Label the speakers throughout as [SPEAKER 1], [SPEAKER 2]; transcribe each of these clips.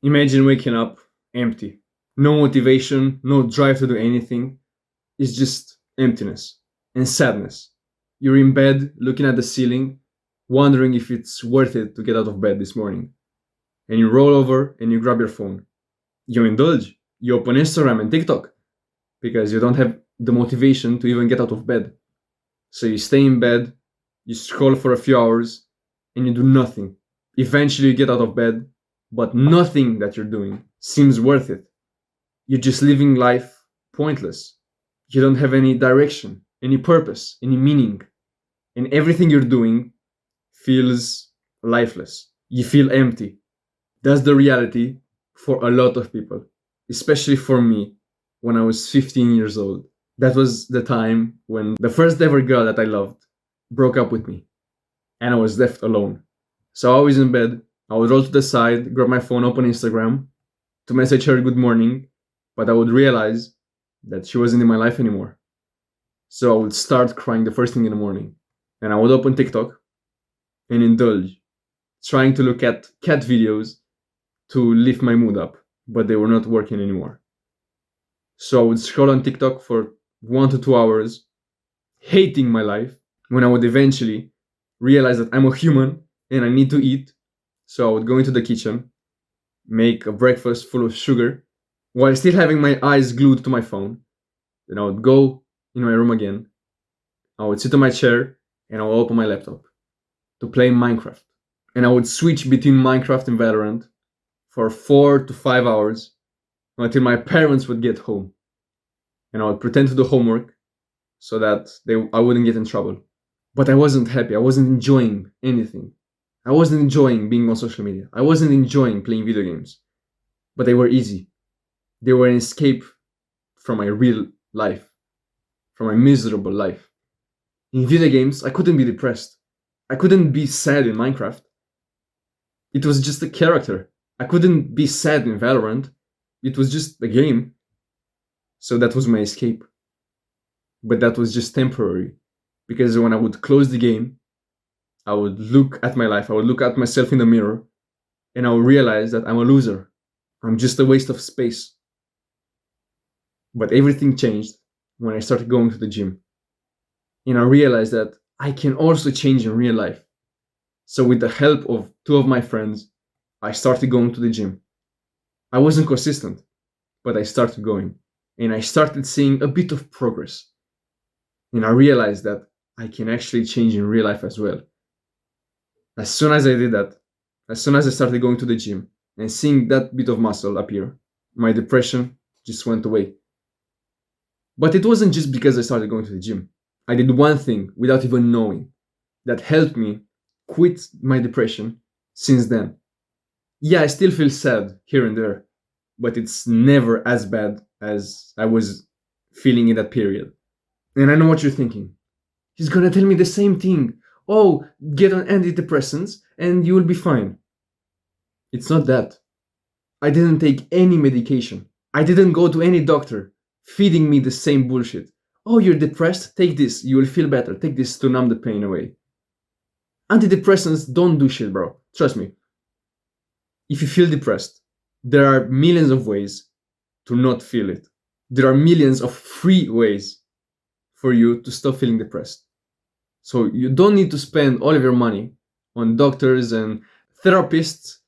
[SPEAKER 1] Imagine waking up empty. No motivation, no drive to do anything. It's just emptiness and sadness. You're in bed looking at the ceiling, wondering if it's worth it to get out of bed this morning. And you roll over and you grab your phone. You indulge. You open Instagram and TikTok because you don't have the motivation to even get out of bed. So you stay in bed, you scroll for a few hours, and you do nothing. Eventually you get out of bed, but nothing that you're doing seems worth it. You're just living life pointless. You don't have any direction, any purpose, any meaning. And everything you're doing feels lifeless. You feel empty. That's the reality for a lot of people, especially for me when I was 15 years old. That was the time when the first ever girl that I loved broke up with me and I was left alone. So I was in bed, I would roll to the side, grab my phone, open Instagram to message her good morning, but I would realize that she wasn't in my life anymore. So I would start crying the first thing in the morning. And I would open TikTok and indulge, trying to look at cat videos to lift my mood up, but they were not working anymore. So I would scroll on TikTok for 1 to 2 hours, hating my life, when I would eventually realize that I'm a human and I need to eat. So I would go into the kitchen, make a breakfast full of sugar, while still having my eyes glued to my phone. Then I would go in my room again. I would sit on my chair and I would open my laptop to play Minecraft. And I would switch between Minecraft and Valorant for 4 to 5 hours until my parents would get home. And I would pretend to do homework so that I wouldn't get in trouble. But I wasn't happy. I wasn't enjoying anything. I wasn't enjoying being on social media. I wasn't enjoying playing video games. But they were easy. They were an escape from my real life, from my miserable life. In video games, I couldn't be depressed. I couldn't be sad in Minecraft. It was just a character. I couldn't be sad in Valorant. It was just a game. So that was my escape. But that was just temporary. Because when I would close the game, I would look at my life, I would look at myself in the mirror, and I would realize that I'm a loser. I'm just a waste of space. But everything changed when I started going to the gym. And I realized that I can also change in real life. So with the help of two of my friends, I started going to the gym. I wasn't consistent, but I started going. And I started seeing a bit of progress. And I realized that I can actually change in real life as well. As soon as I did that, as soon as I started going to the gym and seeing that bit of muscle appear, my depression just went away. But it wasn't just because I started going to the gym. I did one thing without even knowing that helped me quit my depression since then. Yeah, I still feel sad here and there, but it's never as bad as I was feeling in that period. And I know what you're thinking. He's gonna tell me the same thing. Oh, get on antidepressants and you will be fine. It's not that. I didn't take any medication. I didn't go to any doctor feeding me the same bullshit. Oh, you're depressed? Take this. You will feel better. Take this to numb the pain away. Antidepressants don't do shit, bro. Trust me. If you feel depressed, there are millions of ways to not feel it. There are millions of free ways for you to stop feeling depressed. So you don't need to spend all of your money on doctors and therapists.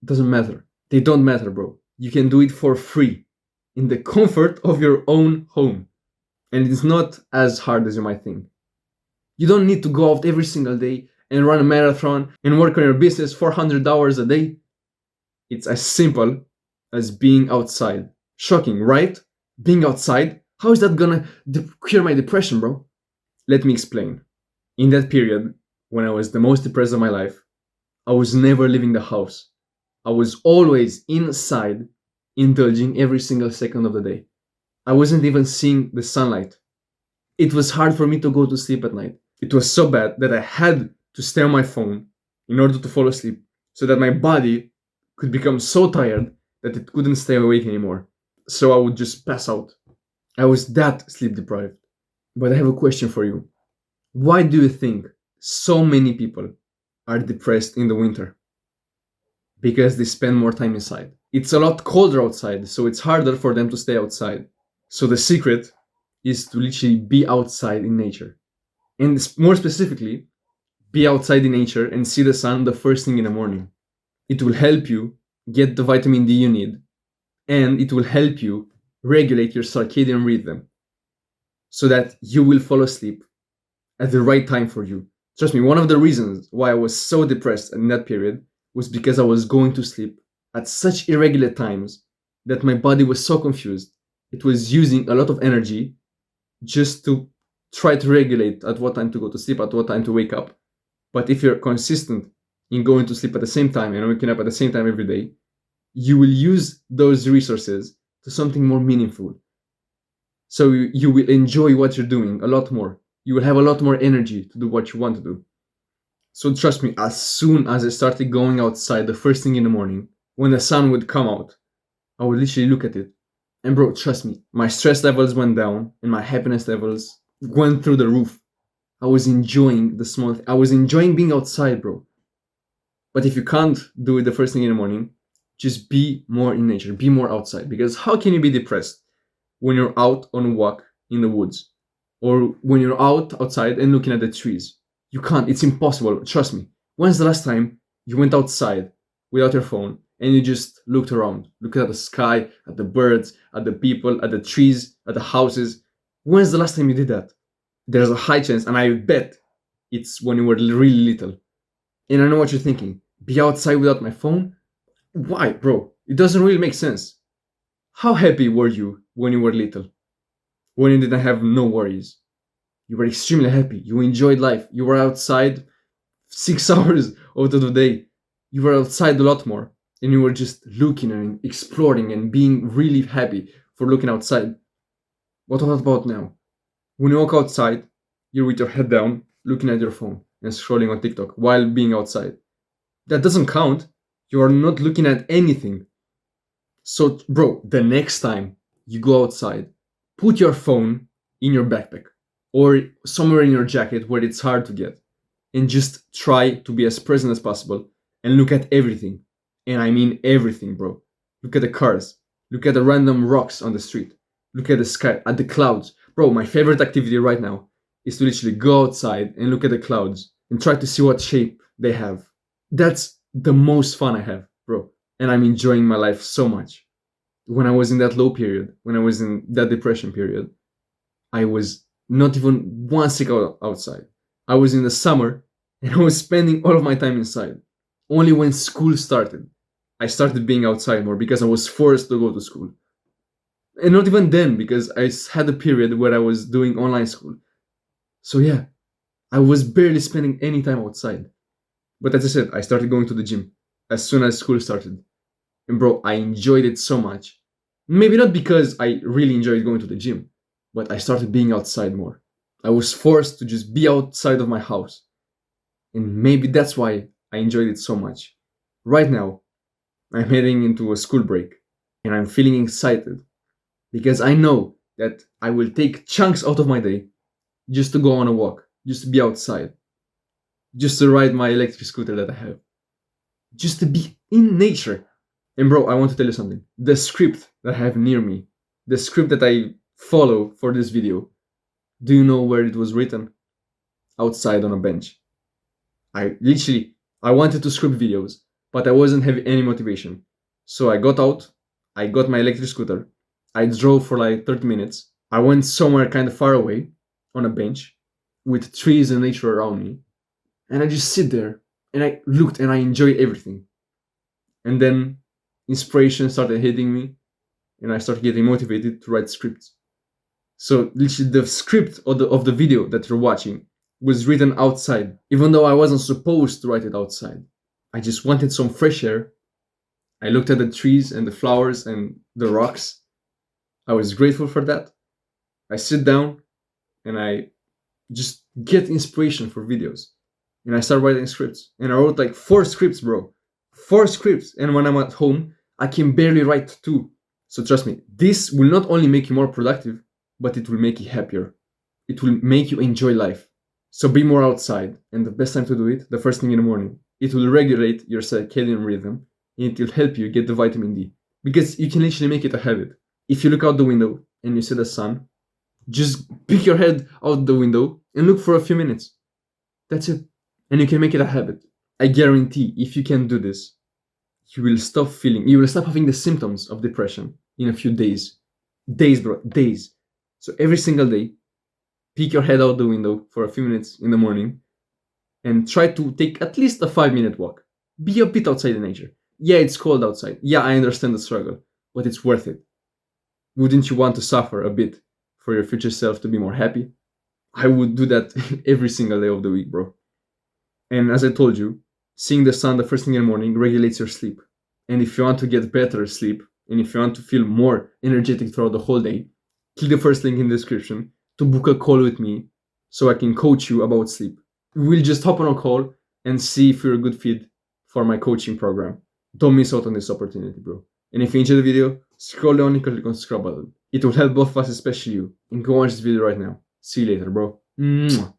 [SPEAKER 1] It doesn't matter. They don't matter, bro. You can do it for free in the comfort of your own home. And it's not as hard as you might think. You don't need to go out every single day and run a marathon and work on your business 400 hours a day. It's as simple as being outside. Shocking, right? Being outside? How is that gonna cure my depression, bro? Let me explain. In that period, when I was the most depressed of my life, I was never leaving the house. I was always inside, indulging every single second of the day. I wasn't even seeing the sunlight. It was hard for me to go to sleep at night. It was so bad that I had to stay on my phone in order to fall asleep, so that my body could become so tired that it couldn't stay awake anymore. So I would just pass out. I was that sleep deprived. But I have a question for you. Why do you think so many people are depressed in the winter? because they spend more time inside. It's a lot colder outside, so it's harder for them to stay outside. So the secret is to literally be outside in nature. And more specifically, be outside in nature and see the sun the first thing in the morning. It will help you get the vitamin D you need, and it will help you regulate your circadian rhythm so that you will fall asleep at the right time for you. Trust me, one of the reasons why I was so depressed in that period was because I was going to sleep at such irregular times that my body was so confused. It was using a lot of energy just to try to regulate at what time to go to sleep, at what time to wake up. But if you're consistent in going to sleep at the same time and waking up at the same time every day, you will use those resources to something more meaningful. So you will enjoy what you're doing a lot more. You will have a lot more energy to do what you want to do. So trust me, as soon as I started going outside the first thing in the morning, when the sun would come out, I would literally look at it. And bro, trust me, my stress levels went down and my happiness levels went through the roof. I was enjoying the small I was enjoying being outside, bro. But if you can't do it the first thing in the morning, just be more in nature, be more outside. Because how can you be depressed when you're out on a walk in the woods? Or when you're outside and looking at the trees? You can't, it's impossible, trust me. When's the last time you went outside without your phone and you just looked around, looked at the sky, at the birds, at the people, at the trees, at the houses? When's the last time you did that? There's a high chance, and I bet it's when you were really little. And I know what you're thinking. Be outside without my phone? Why, bro? It doesn't really make sense. How happy were you when you were little? When you didn't have no worries? You were extremely happy. You enjoyed life. You were outside 6 hours out of the day. You were outside a lot more. And you were just looking and exploring and being really happy for looking outside. What about now? When you walk outside, you're with your head down, looking at your phone and scrolling on TikTok while being outside. That doesn't count. You are not looking at anything. So, bro, the next time you go outside, put your phone in your backpack or somewhere in your jacket where it's hard to get, and just try to be as present as possible and look at everything. And I mean everything, bro. Look at the cars. Look at the random rocks on the street. Look at the sky, at the clouds. Bro, my favorite activity right now is to literally go outside and look at the clouds and try to see what shape they have. That's the most fun I have, bro. And I'm enjoying my life so much. When I was in that low period, when I was in that depression period, I was not even one second outside. I was in the summer and I was spending all of my time inside. Only when school started, I started being outside more because I was forced to go to school. And not even then, because I had a period where I was doing online school. So yeah, I was barely spending any time outside. But as I said, I started going to the gym as soon as school started. And bro, I enjoyed it so much. Maybe not because I really enjoyed going to the gym, but I started being outside more. I was forced to just be outside of my house. And maybe that's why I enjoyed it so much. Right now, I'm heading into a school break and I'm feeling excited because I know that I will take chunks out of my day just to go on a walk, just to be outside, just to ride my electric scooter that I have, just to be in nature. And bro, I want to tell you something. The script that I have near me, the script that I follow for this video, do you know where it was written? Outside on a bench. I wanted to script videos, but I wasn't having any motivation. So I got out, I got my electric scooter, I drove for like 30 minutes. I went somewhere kind of far away on a bench with trees and nature around me. And I just sit there and I looked and I enjoyed everything. And then inspiration started hitting me and I started getting motivated to write scripts. So literally the script of the video that you're watching was written outside, even though I wasn't supposed to write it outside. I just wanted some fresh air. I looked at the trees and the flowers and the rocks. I was grateful for that. I sit down and I just get inspiration for videos. And I start writing scripts. And I wrote like 4 scripts, bro. 4 scripts. And when I'm at home, I can barely write 2. So trust me, this will not only make you more productive, but it will make you happier. It will make you enjoy life. So be more outside. And the best time to do it, the first thing in the morning. It will regulate your circadian rhythm. and it will help you get the vitamin D. Because you can literally make it a habit. If you look out the window and you see the sun, just pick your head out the window and look for a few minutes. That's it. And you can make it a habit. I guarantee if you can do this, you will stop having the symptoms of depression in a few days. Days, bro, days. So every single day, peek your head out the window for a few minutes in the morning and try to take at least a 5-minute walk. Be a bit outside in nature. Yeah, it's cold outside. Yeah, I understand the struggle, but it's worth it. Wouldn't you want to suffer a bit for your future self to be more happy? I would do that every single day of the week, bro. And as I told you, seeing the sun the first thing in the morning regulates your sleep. And if you want to get better sleep, and if you want to feel more energetic throughout the whole day, click the first link in the description to book a call with me so I can coach you about sleep. We'll just hop on a call and see if you're a good fit for my coaching program. Don't miss out on this opportunity, bro. And if you enjoyed the video, scroll down and click on the subscribe button. It will help both of us, especially you. And go watch this video right now. See you later, bro. Mwah.